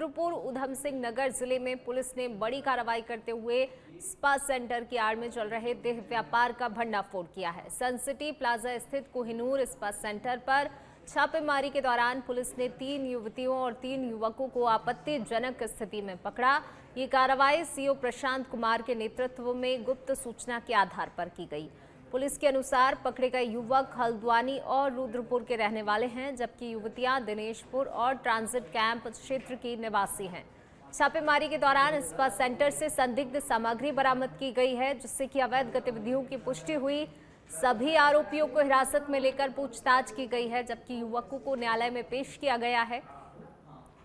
रुद्रपुर उधम सिंह नगर जिले में पुलिस ने बड़ी कार्रवाई करते हुए स्पा सेंटर की आड़ में चल रहे देह व्यापार का भंडाफोड़ किया है। सन सिटी प्लाजा स्थित कोहिनूर स्पा सेंटर पर छापेमारी के दौरान पुलिस ने 3 युवतियों और 3 युवकों को आपत्तिजनक स्थिति में पकड़ा। ये कार्रवाई सीओ प्रशांत कुमार के नेतृत्व में गुप्त सूचना के आधार पर की गई। पुलिस के अनुसार पकड़े गए युवक हल्द्वानी और रुद्रपुर के रहने वाले हैं, जबकि युवतियां दिनेशपुर और ट्रांजिट कैंप क्षेत्र की निवासी हैं। छापेमारी के दौरान स्पा सेंटर से संदिग्ध सामग्री बरामद की गई है, जिससे कि अवैध गतिविधियों की पुष्टि हुई। सभी आरोपियों को हिरासत में लेकर पूछताछ की गई है, जबकि युवकों को न्यायालय में पेश किया गया है।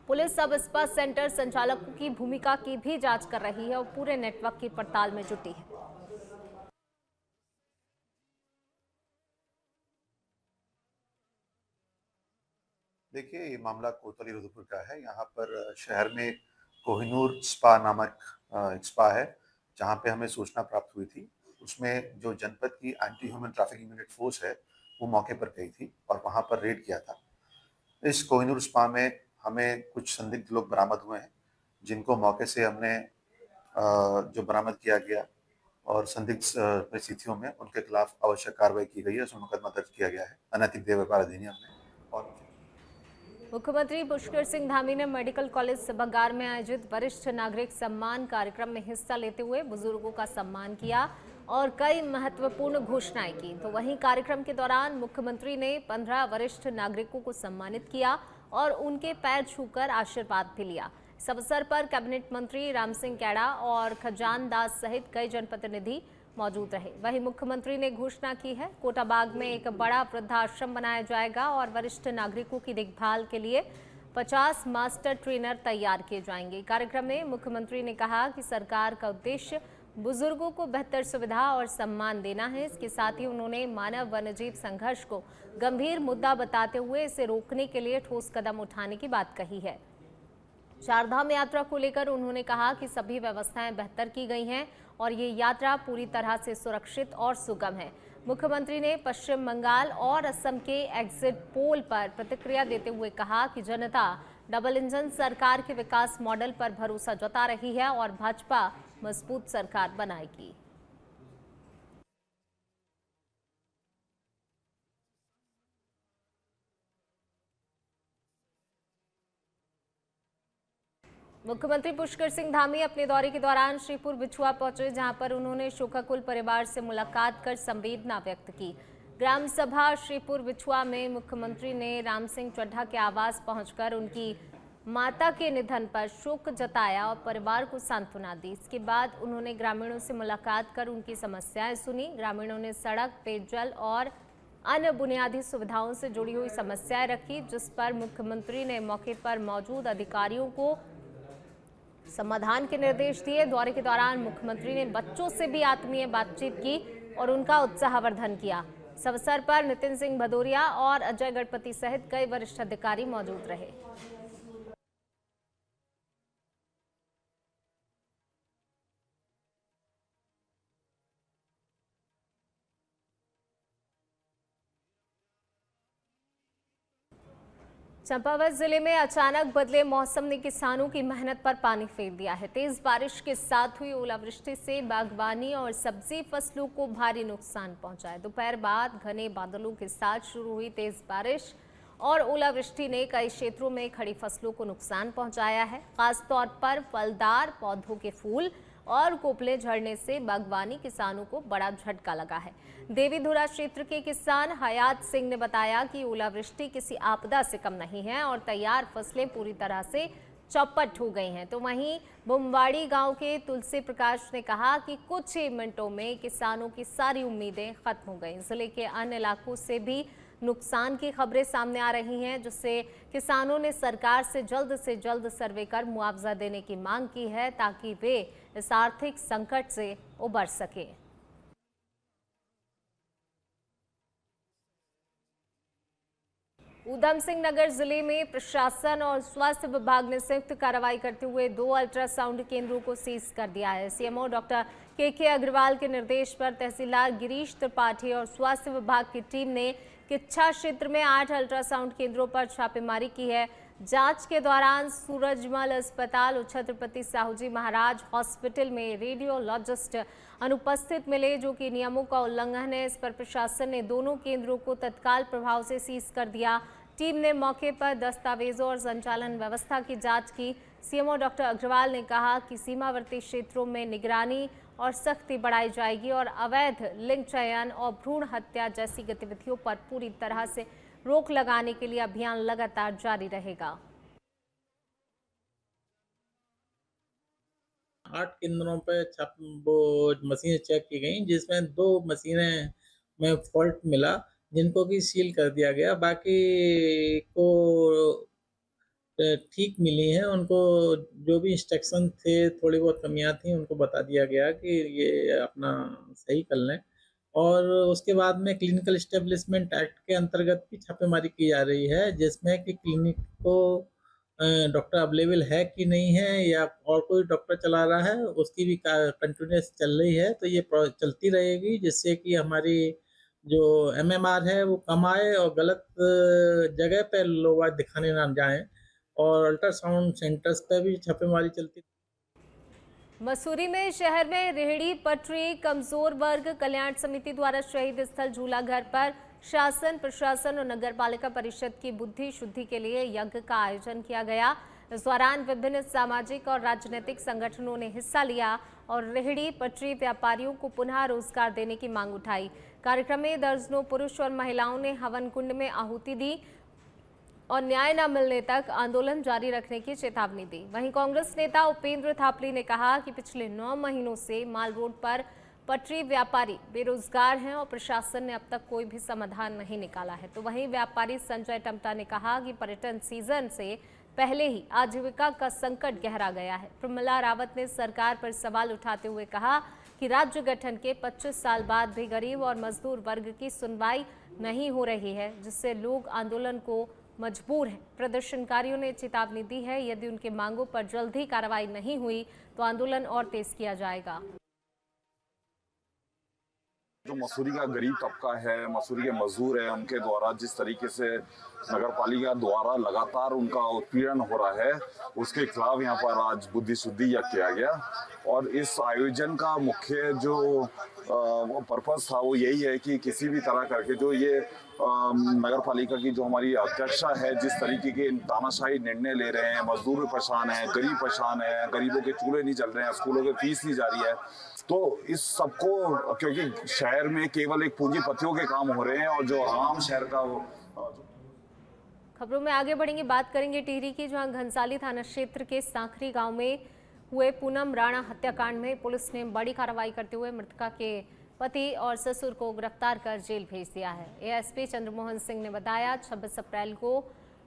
पुलिस अब स्पा सेंटर संचालकों की भूमिका की भी जांच कर रही है और पूरे नेटवर्क की पड़ताल में जुटी है। देखिए, ये मामला कोतवाली रुद्रपुर का है। यहाँ पर शहर में कोहिनूर स्पा नामक एक स्पा है, जहाँ पे हमें सूचना प्राप्त हुई थी। उसमें जो जनपद की anti human trafficking unit force है, वो मौके पर गई थी और वहाँ पर रेड किया था। इस कोहिनूर स्पा में हमें कुछ संदिग्ध लोग बरामद हुए हैं, जिनको मौके से हमने जो बरामद किया गया और संदिग्ध परिस्थितियों में उनके खिलाफ आवश्यक कार्रवाई की गई है। उसमें मुकदमा दर्ज किया गया है अनैतिक देह व्यापार अधिनियम में। और मुख्यमंत्री पुष्कर सिंह धामी ने मेडिकल कॉलेज सभागार में आयोजित वरिष्ठ नागरिक सम्मान कार्यक्रम में हिस्सा लेते हुए बुजुर्गों का सम्मान किया और कई महत्वपूर्ण घोषणाएं की। तो वहीं कार्यक्रम के दौरान मुख्यमंत्री ने 15 वरिष्ठ नागरिकों को सम्मानित किया और उनके पैर छूकर आशीर्वाद भी लिया। इस अवसर पर कैबिनेट मंत्री राम सिंह कैड़ा और खजान दास सहित कई जनप्रतिनिधि मौजूद रहे। वहीं मुख्यमंत्री ने घोषणा की है, कोटाबाग में एक बड़ा वृद्धाश्रम बनाया जाएगा और वरिष्ठ नागरिकों की देखभाल के लिए 50 मास्टर ट्रेनर तैयार किए जाएंगे। कार्यक्रम में मुख्यमंत्री ने कहा कि सरकार का उद्देश्य बुजुर्गों को बेहतर सुविधा और सम्मान देना है। इसके साथ ही उन्होंने मानव वन्यजीव संघर्ष को गंभीर मुद्दा बताते हुए इसे रोकने के लिए ठोस कदम उठाने की बात कही है। चारधाम यात्रा को लेकर उन्होंने कहा कि सभी व्यवस्थाएं बेहतर की गई हैं और ये यात्रा पूरी तरह से सुरक्षित और सुगम है। मुख्यमंत्री ने पश्चिम बंगाल और असम के एग्जिट पोल पर प्रतिक्रिया देते हुए कहा कि जनता डबल इंजन सरकार के विकास मॉडल पर भरोसा जता रही है और भाजपा मजबूत सरकार बनाएगी। मुख्यमंत्री पुष्कर सिंह धामी अपने दौरे के दौरान श्रीपुर बिछुआ पहुंचे, जहां पर उन्होंने शोकाकुल परिवार से मुलाकात कर संवेदना व्यक्त की। ग्राम सभा श्रीपुर बिछुआ में मुख्यमंत्री ने राम सिंह चड्ढा के आवास पहुंचकर उनकी माता के निधन पर शोक जताया और परिवार को सांत्वना दी। इसके बाद उन्होंने ग्रामीणों से मुलाकात कर उनकी समस्याएं सुनी। ग्रामीणों ने सड़क, पेयजल और अन्य बुनियादी सुविधाओं से जुड़ी हुई समस्याएं रखी, जिस पर मुख्यमंत्री ने मौके पर मौजूद अधिकारियों को समाधान के निर्देश दिए। दौरे के दौरान मुख्यमंत्री ने बच्चों से भी आत्मीय बातचीत की और उनका उत्साहवर्धन किया। इस अवसर पर नितिन सिंह भदौरिया और अजय गणपति सहित कई वरिष्ठ अधिकारी मौजूद रहे। चंपावत जिले में अचानक बदले मौसम ने किसानों की मेहनत पर पानी फेर दिया है। तेज बारिश के साथ हुई ओलावृष्टि से बागवानी और सब्जी फसलों को भारी नुकसान पहुंचा है। दोपहर बाद घने बादलों के साथ शुरू हुई तेज बारिश और ओलावृष्टि ने कई क्षेत्रों में खड़ी फसलों को नुकसान पहुंचाया है। खासतौर पर फलदार पौधों के फूल और कोपले झड़ने से बागवानी किसानों को बड़ा झटका लगा है। देवीधुरा क्षेत्र के किसान हयात सिंह ने बताया कि ओलावृष्टि किसी आपदा से कम नहीं है और तैयार फसलें पूरी तरह से चौपट हो गई हैं। तो वहीं बुमवाड़ी गांव के तुलसी प्रकाश ने कहा कि कुछ ही मिनटों में किसानों की सारी उम्मीदें खत्म हो गई। जिले के अन्य इलाकों से भी नुकसान की खबरें सामने आ रही हैं, जिससे किसानों ने सरकार से जल्द सर्वे कर मुआवजा देने की मांग की है, ताकि वे इस आर्थिक संकट से उबर सके। उधम सिंह नगर जिले में प्रशासन और स्वास्थ्य विभाग ने संयुक्त कार्रवाई करते हुए 2 अल्ट्रासाउंड केंद्रों को सीज कर दिया है। सीएमओ डॉक्टर के अग्रवाल के निर्देश पर तहसीलदार गिरीश त्रिपाठी और स्वास्थ्य विभाग की टीम ने किच्छा क्षेत्र में 8 अल्ट्रासाउंड केंद्रों पर छापेमारी की है। जांच के दौरान सूरजमल अस्पताल और छत्रपति साहूजी महाराज हॉस्पिटल में रेडियोलॉजिस्ट अनुपस्थित मिले, जो कि नियमों का उल्लंघन है। इस पर प्रशासन ने दोनों केंद्रों को तत्काल प्रभाव से सीज कर दिया। टीम ने मौके पर दस्तावेजों और संचालन व्यवस्था की जांच की। सीएमओ डॉक्टर अग्रवाल ने कहा कि सीमावर्ती क्षेत्रों में निगरानी और सख्ती बढ़ाई जाएगी और अवैध लिंग चयन और भ्रूण हत्या जैसी गतिविधियों पर पूरी तरह से रोक लगाने के लिए अभियान लगातार जारी रहेगा। 8 केंद्रों पे वो मशीनें चेक की गई, जिसमें 2 मशीनें में फॉल्ट मिला, जिनको कि सील कर दिया गया। बाकी को ठीक मिली हैं। उनको जो भी इंस्ट्रक्शन थे, थोड़ी बहुत कमियां थी, उनको बता दिया गया कि ये अपना सही कर लें। और उसके बाद में क्लिनिकल एस्टेब्लिशमेंट एक्ट के अंतर्गत भी छापेमारी की जा रही है, जिसमें कि क्लिनिक को डॉक्टर अवेलेबल है कि नहीं है या और कोई डॉक्टर चला रहा है, उसकी भी कंटिन्यूस चल रही है। तो ये चलती रहेगी, जिससे कि हमारी जो एमएमआर है वो कम आए और गलत जगह पे लोग आज दिखाने ना जाएं। और अल्ट्रासाउंड सेंटर्स पे भी छापेमारी चलती। मसूरी में शहर में रेहड़ी पटरी कमजोर वर्ग कल्याण समिति द्वारा शहीद स्थल झूला घर पर शासन, प्रशासन और नगर पालिका परिषद की बुद्धि शुद्धि के लिए यज्ञ का आयोजन किया गया। इस दौरान विभिन्न सामाजिक और राजनीतिक संगठनों ने हिस्सा लिया और रेहड़ी पटरी व्यापारियों को पुनः रोजगार देने की मांग उठाई। कार्यक्रम में दर्जनों पुरुष और महिलाओं ने हवन कुंड में आहुति दी और न्याय न मिलने तक आंदोलन जारी रखने की चेतावनी दी। वहीं कांग्रेस नेता उपेंद्र थापली ने कहा कि पिछले 9 महीनों से माल रोड पर पटरी व्यापारी बेरोजगार हैं और प्रशासन ने अब तक कोई भी समाधान नहीं निकाला है। तो वहीं व्यापारी संजय टम्टा ने कहा कि पर्यटन सीजन से पहले ही आजीविका का संकट गहरा गया है। प्रमिला रावत ने सरकार पर सवाल उठाते हुए कहा कि राज्य गठन के 25 साल बाद भी गरीब और मजदूर वर्ग की सुनवाई नहीं हो रही है, जिससे लोग आंदोलन को मजबूर हैं। प्रदर्शनकारियों ने चेतावनी दी है, यदि उनके मांगों पर जल्द ही कार्रवाई नहीं हुई तो आंदोलन और तेज किया जाएगा। जो मसूरी का गरीब तबका है, मसूरी के मजदूर है, उनके द्वारा जिस तरीके से नगर पालिका द्वारा लगातार उनका उत्पीड़न हो रहा है, उसके खिलाफ यहाँ पर आज बुद्धि शुद्धि यज्ञ किया गया। और इस आयोजन का मुख्य जो पर्पस था वो यही है कि किसी भी तरह करके जो ये नगर पालिका की जो हमारी अध्यक्षा है, जिस तरीके के तानाशाही निर्णय ले रहे हैं, मजदूर परेशान है, गरीब परेशान है, गरीबों के चूल्हे नहीं चल रहे हैं, स्कूलों के फीस नहीं जा रही है, तो इस सबको, क्योंकि शहर में केवल एक पूंजीपतियों के काम हो रहे हैं और जो आम शहर का वो। खबरों में आगे बढ़ेंगे, बात करेंगे टिहरी की, जहां घनसाली थाना क्षेत्र के सांखरी गांव में हुए पूनम राणा हत्याकांड में पुलिस ने बड़ी कार्रवाई करते हुए मृतका के पति और ससुर को गिरफ्तार कर जेल भेज दिया है। एएसपी चंद्रमोहन सिंह ने बताया 26 अप्रैल को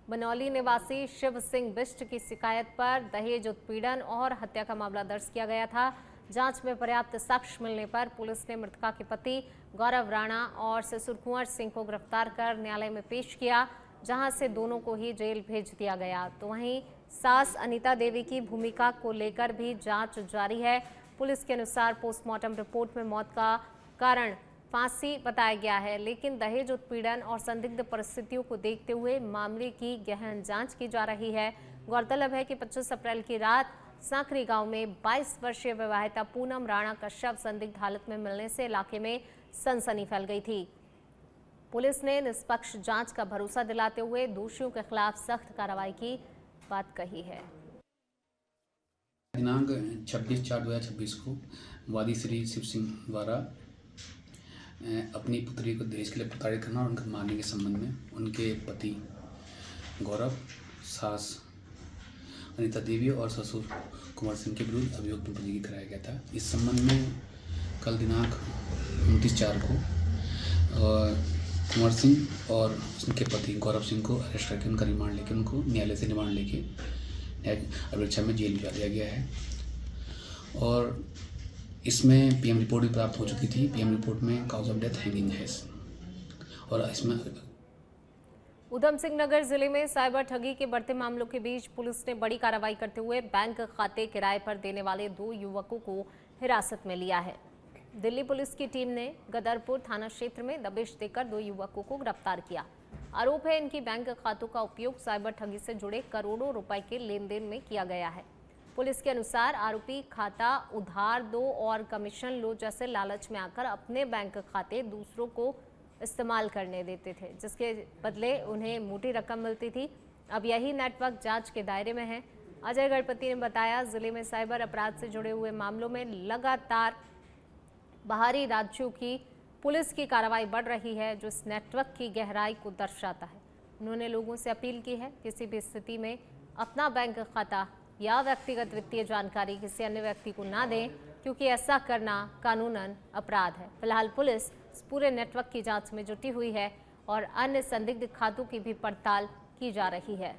बनौली निवासी शिव सिंह बिष्ट की शिकायत पर दहेज उत्पीड़न और हत्या का मामला दर्ज किया गया था। जांच में पर्याप्त साक्ष्य मिलने पर पुलिस ने मृतका के पति गौरव राणा और ससुर कुंवर सिंह को गिरफ्तार कर न्यायालय में पेश किया, जहां से दोनों को ही जेल भेज दिया गया। तो वहीं सास अनीता देवी की भूमिका को लेकर भी जांच जारी है। पुलिस के अनुसार पोस्टमार्टम रिपोर्ट में मौत का कारण फांसी बताया गया है, लेकिन दहेज उत्पीड़न और संदिग्ध परिस्थितियों को देखते हुए मामले की गहन जांच की जा रही है। गौरतलब है कि 25 अप्रैल की रात सांखरी गांव में 22 वर्षीय विवाहिता पूनम राणा का शव संदिग्ध हालत में मिलने से इलाके में सनसनी फैल गई थी। पुलिस ने निष्पक्ष जांच का भरोसा दिलाते हुए दोषियों के खिलाफ सख्त कार्रवाई की बात कही है। दिनांक 26/4/2026 को वादी श्री शिव सिंह द्वारा अपनी पुत्री को दहेज के लिए प्रताड़ित करना और उनको मारने के संबंध में उनके पति गौरव, सास अनीता देवी और ससुर कुंवर सिंह के विरुद्ध अभियोग में पंजीकृत कराया गया था। इस संबंध में कल दिनांक 29/4 को कुंवर सिंह और उनके पति गौरव सिंह को अरेस्ट करके उनका रिमांड लेके उनको न्यायालय से रिमांड लेके अभिरक्षा में जेल भिजवा दिया गया है। और इसमें पीएम रिपोर्ट भी प्राप्त हो चुकी थी। पीएम रिपोर्ट में काउज ऑफ डेथ हैंगिंग है। और इसमें ऊधम सिंह नगर जिले में साइबर ठगी के बढ़ते मामलों के बीच पुलिस ने बड़ी कार्रवाई करते हुए बैंक खाते किराए पर देने वाले 2 युवकों को हिरासत में लिया है। दिल्ली पुलिस की टीम ने गदरपुर थाना क्षेत्र में दबिश देकर 2 युवकों को गिरफ्तार किया। आरोप है इनकी बैंक खातों का उपयोग साइबर ठगी से जुड़े करोड़ों रुपए के लेन देन में किया गया है। पुलिस के अनुसार आरोपी खाता उधार दो और कमीशन लो जैसे लालच में आकर अपने बैंक खाते दूसरों को इस्तेमाल करने देते थे, जिसके बदले उन्हें मोटी रकम मिलती थी। अब यही नेटवर्क जांच के दायरे में है। अजय गणपति ने बताया, जिले में साइबर अपराध से जुड़े हुए मामलों में लगातार बाहरी राज्यों की पुलिस की कार्रवाई बढ़ रही है, जो इस नेटवर्क की गहराई को दर्शाता है। उन्होंने लोगों से अपील की है, किसी भी स्थिति में अपना बैंक खाता या व्यक्तिगत वित्तीय जानकारी किसी अन्य व्यक्ति को ना दें, क्योंकि ऐसा करना कानूनन अपराध है। फिलहाल पुलिस इस पूरे नेटवर्क की जांच में जुटी हुई है और अन्य संदिग्ध खातों की भी पड़ताल की जा रही है।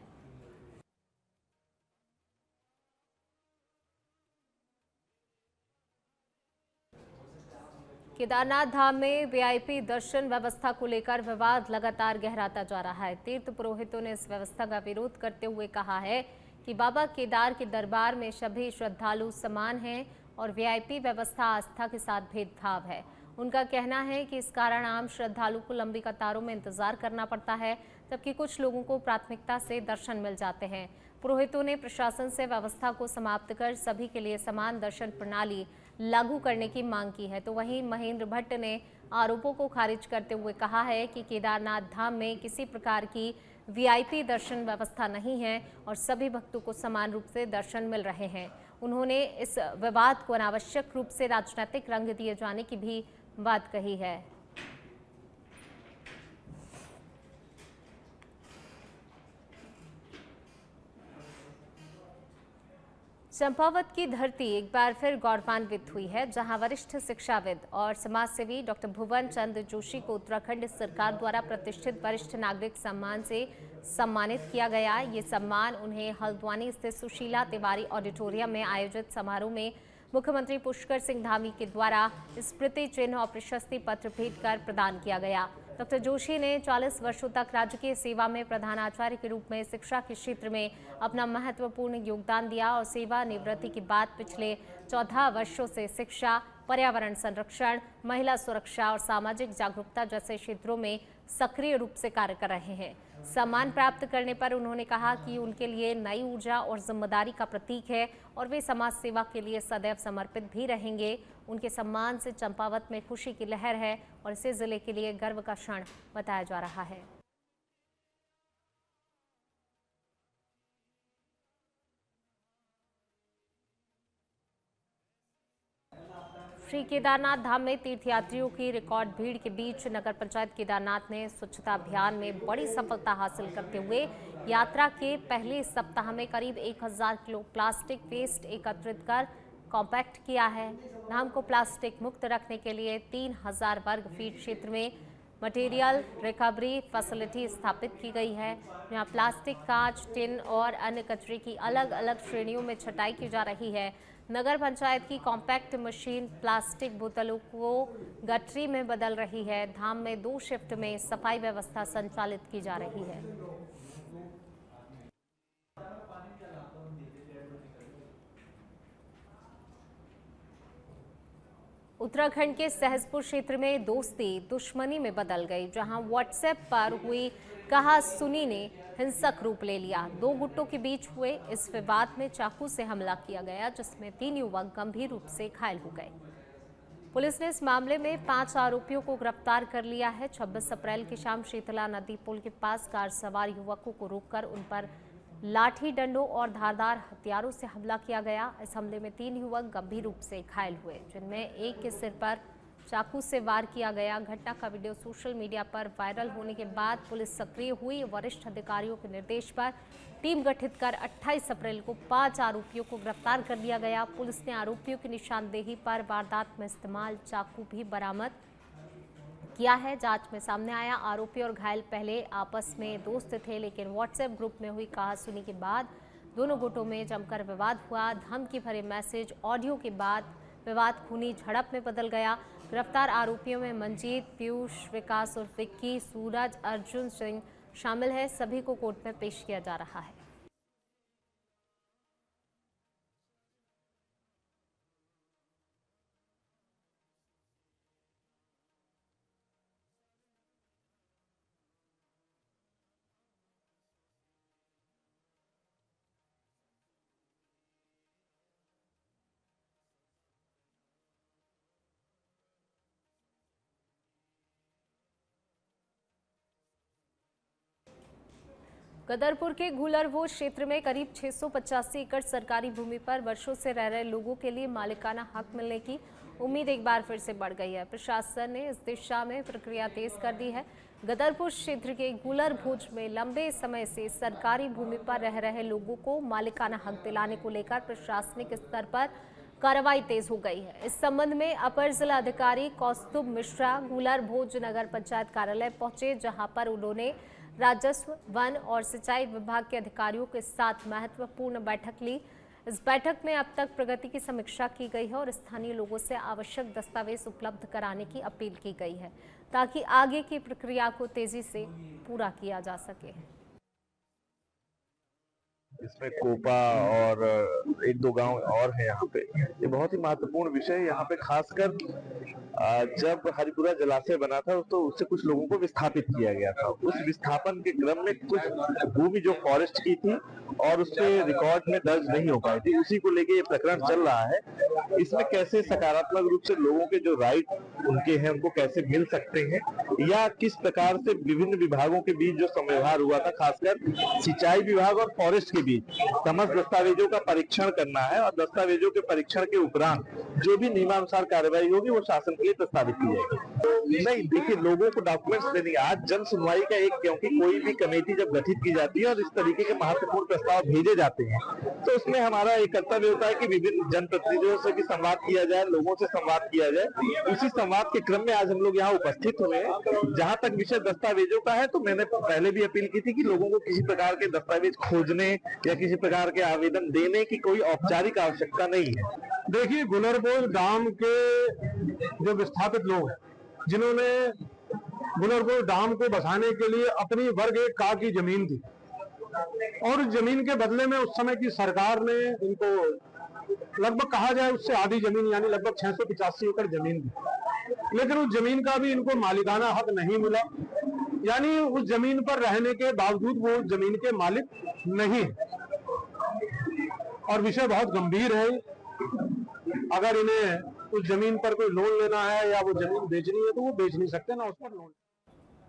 केदारनाथ धाम में वीआईपी दर्शन व्यवस्था को लेकर विवाद लगातार गहराता जा रहा है। तीर्थ पुरोहितों ने इस व्यवस्था का विरोध करते हुए कहा है कि बाबा केदार के दरबार में सभी श्रद्धालु समान हैं और वीआईपी व्यवस्था आस्था के साथ भेदभाव है। उनका कहना है कि इस कारण आम श्रद्धालु को लंबी कतारों में इंतजार करना पड़ता है, जबकि कुछ लोगों को प्राथमिकता से दर्शन मिल जाते हैं। पुरोहितों ने प्रशासन से व्यवस्था को समाप्त कर सभी के लिए समान दर्शन प्रणाली लागू करने की मांग की है। तो वहीं महेंद्र भट्ट ने आरोपों को खारिज करते हुए कहा है कि केदारनाथ धाम में किसी प्रकार की वीआईपी दर्शन व्यवस्था नहीं है और सभी भक्तों को समान रूप से दर्शन मिल रहे हैं। उन्होंने इस विवाद को अनावश्यक रूप से राजनीतिक रंग दिए जाने की भी बात कही है। चंपावत की धरती एक बार फिर गौरवान्वित हुई है, जहां वरिष्ठ शिक्षाविद और समाजसेवी डॉक्टर भुवन चंद जोशी को उत्तराखंड सरकार द्वारा प्रतिष्ठित वरिष्ठ नागरिक सम्मान से सम्मानित किया गया। ये सम्मान उन्हें हल्द्वानी स्थित सुशीला तिवारी ऑडिटोरियम में आयोजित समारोह में मुख्यमंत्री पुष्कर सिंह धामी के द्वारा स्मृति चिन्ह और प्रशस्ति पत्र भेंट कर प्रदान किया गया। डॉक्टर जोशी ने 40 वर्षों तक राजकीय सेवा में प्रधानाचार्य के रूप में शिक्षा के क्षेत्र में अपना महत्वपूर्ण योगदान दिया और सेवा निवृत्ति के बाद पिछले 14 वर्षों से शिक्षा, पर्यावरण संरक्षण, महिला सुरक्षा और सामाजिक जागरूकता जैसे क्षेत्रों में सक्रिय रूप से कार्य कर रहे हैं। सम्मान प्राप्त करने पर उन्होंने कहा कि उनके लिए नई ऊर्जा और जिम्मेदारी का प्रतीक है और वे समाज सेवा के लिए सदैव समर्पित भी रहेंगे। उनके सम्मान से चंपावत में खुशी की लहर है और इसे जिले के लिए गर्व का क्षण बताया जा रहा है। श्री केदारनाथ धाम में तीर्थयात्रियों की रिकॉर्ड भीड़ के बीच नगर पंचायत केदारनाथ ने स्वच्छता अभियान में बड़ी सफलता हासिल करते हुए यात्रा के पहले सप्ताह में करीब 1000 किलो प्लास्टिक वेस्ट एकत्रित कर कॉम्पैक्ट किया है। धाम को प्लास्टिक मुक्त रखने के लिए 3000 वर्ग फीट क्षेत्र में मटेरियल रिकवरी फैसिलिटी स्थापित की गई है। यहाँ प्लास्टिक, कांच, टिन और अन्य कचरे की अलग अलग श्रेणियों में छटाई की जा रही है। नगर पंचायत की कॉम्पैक्ट मशीन प्लास्टिक बोतलों को गठरी में बदल रही है। धाम में 2 शिफ्ट में सफाई व्यवस्था संचालित की जा रही है। उत्तराखंड के सहसपुर क्षेत्र में दोस्ती दुश्मनी में बदल गई, जहां व्हाट्सएप पर हुई कहा-सुनी ने हिंसक रूप ले लिया। 2 गुटों के बीच हुए इस विवाद में चाकू से हमला किया गया, जिसमें 3 युवक गंभीर रूप से घायल हो गए। पुलिस ने इस मामले में 5 आरोपियों को गिरफ्तार कर लिया है। 26 अप्रैल की शाम शीतला नदी पुल के पास कार सवार युवकों को रोककर उन पर लाठी डंडों और धारदार हथियारों से हमला किया गया। इस हमले में 3 युवक गंभीर रूप से घायल हुए, जिनमें एक के सिर पर चाकू से वार किया गया। घटना का वीडियो सोशल मीडिया पर वायरल होने के बाद पुलिस सक्रिय हुई। वरिष्ठ अधिकारियों के निर्देश पर टीम गठित कर 28 अप्रैल को 5 आरोपियों को गिरफ्तार कर लिया गया। पुलिस ने आरोपियों की निशानदेही पर वारदात में इस्तेमाल चाकू भी बरामद किया है। जांच में सामने आया, आरोपी और घायल पहले आपस में दोस्त थे, लेकिन व्हाट्सएप ग्रुप में हुई कहासुनी के बाद दोनों गुटों में जमकर विवाद हुआ। धमकी भरे मैसेज, ऑडियो के बाद विवाद खूनी झड़प में बदल गया। गिरफ्तार आरोपियों में मंजीत, पीयूष, विकास और विक्की, सूरज, अर्जुन सिंह शामिल है। सभी को कोर्ट में पेश किया जा रहा है। गदरपुर के गुलरवो क्षेत्र में करीब 685 एकड़ सरकारी भूमि पर वर्षों से रह रहे लोगों के लिए मालिकाना हक मिलने की उम्मीद एक बार फिर से बढ़ गई है। प्रशासन ने इस दिशा में प्रक्रिया तेज कर दी है। गदरपुर क्षेत्र के गुलरभोज में लंबे समय से सरकारी भूमि पर रह रहे लोगों को मालिकाना हक दिलाने को लेकर प्रशासनिक स्तर पर कार्रवाई तेज हो गई है। इस संबंध में अपर जिला अधिकारी कौस्तुभ मिश्रा गुलरभोज नगर पंचायत कार्यालय पहुंचे, जहां पर उन्होंने राजस्व, वन और सिंचाई विभाग के अधिकारियों के साथ महत्वपूर्ण बैठक ली। इस बैठक में अब तक प्रगति की समीक्षा की गई है और स्थानीय लोगों से आवश्यक दस्तावेज उपलब्ध कराने की अपील की गई है, ताकि आगे की प्रक्रिया को तेजी से पूरा किया जा सके। इसमें कोपा और एक दो गांव और है यहाँ पे। ये बहुत ही महत्वपूर्ण विषय है। यहाँ पे खासकर जब हरिपुरा जलाशय बना था तो उससे कुछ लोगों को विस्थापित किया गया था। उस विस्थापन के क्रम में कुछ भूमि जो फॉरेस्ट की थी और उसके रिकॉर्ड में दर्ज नहीं हो पाई थी, उसी को लेके ये प्रकरण चल रहा है। इसमें कैसे सकारात्मक रूप से लोगों के जो राइट उनके हैं उनको कैसे मिल सकते हैं, या किस प्रकार से विभिन्न विभागों के बीच जो समव्यवहार हुआ था, खासकर सिंचाई विभाग और फॉरेस्ट के बीच समस्त दस्तावेजों का परीक्षण करना है और दस्तावेजों के परीक्षण के उपरांत जो भी नियमानुसार कार्रवाई होगी वो शासन के लिए प्रस्तावित की जाएगी। नहीं, देखिए, लोगों को डॉक्यूमेंट्स देने, आज जन सुनवाई का एक, क्योंकि कोई भी कमेटी जब गठित की जाती है और इस तरीके के महत्वपूर्ण प्रस्ताव भेजे जाते हैं तो उसमें हमारा एक कर्तव्य होता है कि विभिन्न जनप्रतिनिधियों से भी संवाद किया जाए, लोगों से संवाद किया जाए। उसी संवाद के क्रम में आज हम लोग यहाँ उपस्थित हुए हैं। जहाँ तक विषय दस्तावेजों का है तो मैंने पहले भी अपील की थी कि लोगों को किसी प्रकार के दस्तावेज खोजने या किसी प्रकार के आवेदन देने की कोई औपचारिक आवश्यकता नहीं है। देखिए, गुलरभोज डाम के जो विस्थापित लोग हैं, जिन्होंने गुलरभोज डाम को बसाने के लिए अपनी वर्ग 1 का की जमीन दी और उस जमीन के बदले में उस समय की सरकार ने इनको लगभग कहा जाए उससे आधी जमीन यानी लगभग 685 एकड़ जमीन दी, लेकिन उस जमीन का भी इनको मालिकाना हक नहीं मिला, यानी उस जमीन पर रहने के बावजूद वो जमीन के मालिक नहीं है। और विषय बहुत गंभीर है। अगर इन्हें उस जमीन पर कोई लोन लेना है या वो जमीन बेचनी है तो वो बेच नहीं सकते, ना उस पर लोन।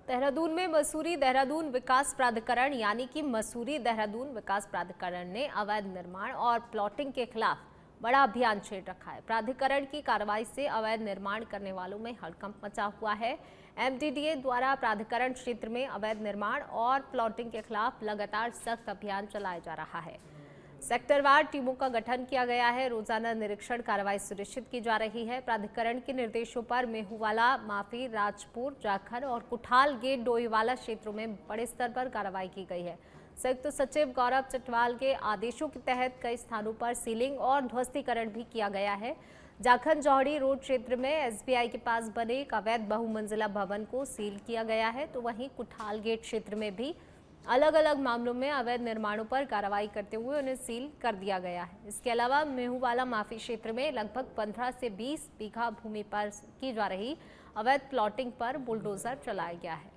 देहरादून में मसूरी देहरादून विकास प्राधिकरण यानी कि मसूरी देहरादून विकास प्राधिकरण ने अवैध निर्माण और प्लॉटिंग के खिलाफ बड़ा अभियान छेड़ रखा है। प्राधिकरण की कार्रवाई से अवैध निर्माण करने वालों में हड़कंप मचा हुआ है। एमडीडीए द्वारा प्राधिकरण क्षेत्र में अवैध निर्माण और प्लॉटिंग के खिलाफ लगातार सख्त अभियान चलाया जा रहा है। सेक्टरवार टीमों का गठन किया गया है। रोजाना निरीक्षण कार्रवाई सुनिश्चित की जा रही है। प्राधिकरण के निर्देशों पर मेहुवाला, माफी, राजपुर, जाखर और कुठाल गेट डोईवाला क्षेत्रों में बड़े स्तर पर कार्रवाई की गई है। संयुक्त सचिव गौरव चटवाल के आदेशों के तहत कई स्थानों पर सीलिंग और ध्वस्तीकरण भी किया गया है। जाखन जौहड़ी रोड क्षेत्र में एसबीआई के पास बने एक अवैध बहुमंजिला भवन को सील किया गया है, तो वहीं कुठाल गेट क्षेत्र में भी अलग अलग मामलों में अवैध निर्माणों पर कार्रवाई करते हुए उन्हें सील कर दिया गया है। इसके अलावा मेहुवाला माफी क्षेत्र में लगभग 15 से 20 बीघा भूमि पर की जा रही अवैध प्लॉटिंग पर बुलडोजर चलाया गया है।